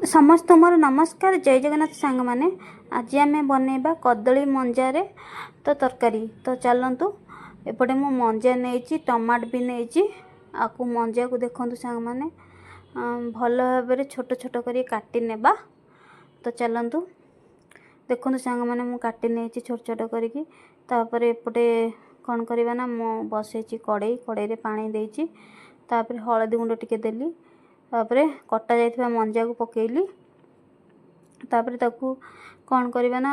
समस्त मोर नमस्कार जय जगन्नाथ सांग मैंने आज आम बनइबा कदली मंजारे तो तरकारी तो चलतु एपटे मु मंजा नहीं टमाट भी नहीं आपको मंजा को देखु सांग मैंने भल भाव छोट छोट कर काटी नेबा तो चलतु देखु सांग मैंने मु काटी नहीं छोट छोट करपर एपटे कौन करवा ना मु बसई कड़े कड़े पानी देती हलदी गुंड टिके देली तापर कटा जाइथिबा मंजा को पकेली तापर ताकू कौन करवा ना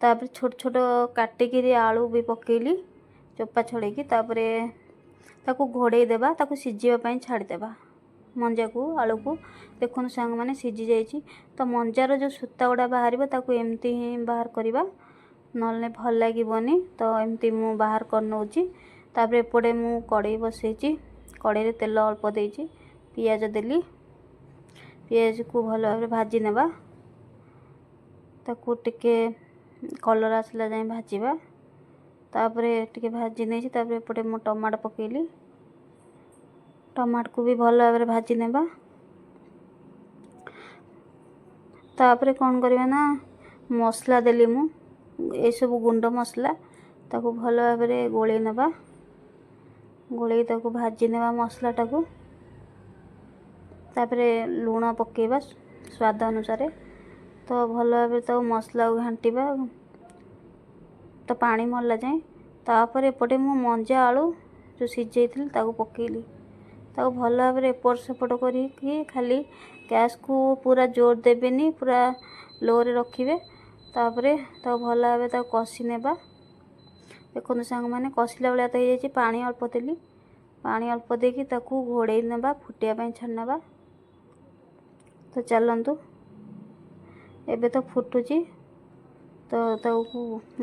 तापर छोट छोट काटिकी आलू भी पकेली चोपा छड़ेकी तापर ताकू घोड़े देबा ताकू सिझीबा छाड़देबा मंजा को आलू को देखो सांग मैंने सिझी जाइए तो मंजार जो सूता गुड़ा बाहर ताकू एमती ही बाहर करवा ना भल लगे तो एमती मु बाहर कर नौची तापर एपटे मु कड़े बसई कड़े तेल अल्प देती पियाज देली पियाज को भल भाव भाजी नेबा ताकू टिके कलर आसला जाए भाजवा तापर टिके भाजी नहीं तापर एपटे मु टमाट पकेली टमाट को भी भल भाव भाजी नेबा तापर कौन करवा ना मसला देली मु ए सब गुंड मसला ताकू भल भाव गोले नेबा गोले ताकू भाजी नेबा मसला टाकू तापर लुण पकेबा स्वाद अनुसार तो भल भाव तो मसला घांटा तो पानी मरला जाए तापर एपटे मु मंजा आलू जो सिझे ताकू पकेली ताकू भल भाव एपट सेपट करी खाली गैस को पूरा जोर देवेनी पूरा लो रे रखिए तापर भल भाव कषि नेबा देखो सांग मैंने कषिला भाया तो हो पानी अल्प देली पानी अल्प देकी ताकू घोड़े नेबा फुटिया छाड़नेबा तो चलतु एबे तो फुटुची तो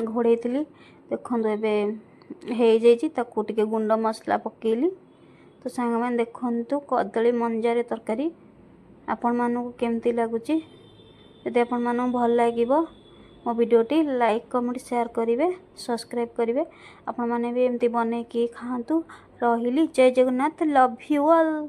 घोड़े देखु एबे ताकू टिके गुंड मसला पकेली तो सांग मैंने देखु कदली मंजारे तरकारी आपण मानू केमती लगुच यदि आपण मानू भल लगे मो वीडियोटी लाइक कमेंट शेयर करेंगे सब्सक्राइब करेंगे आपण मैंने भी एमती बनई खातु रही जय जगन्नाथ लव यू ऑल।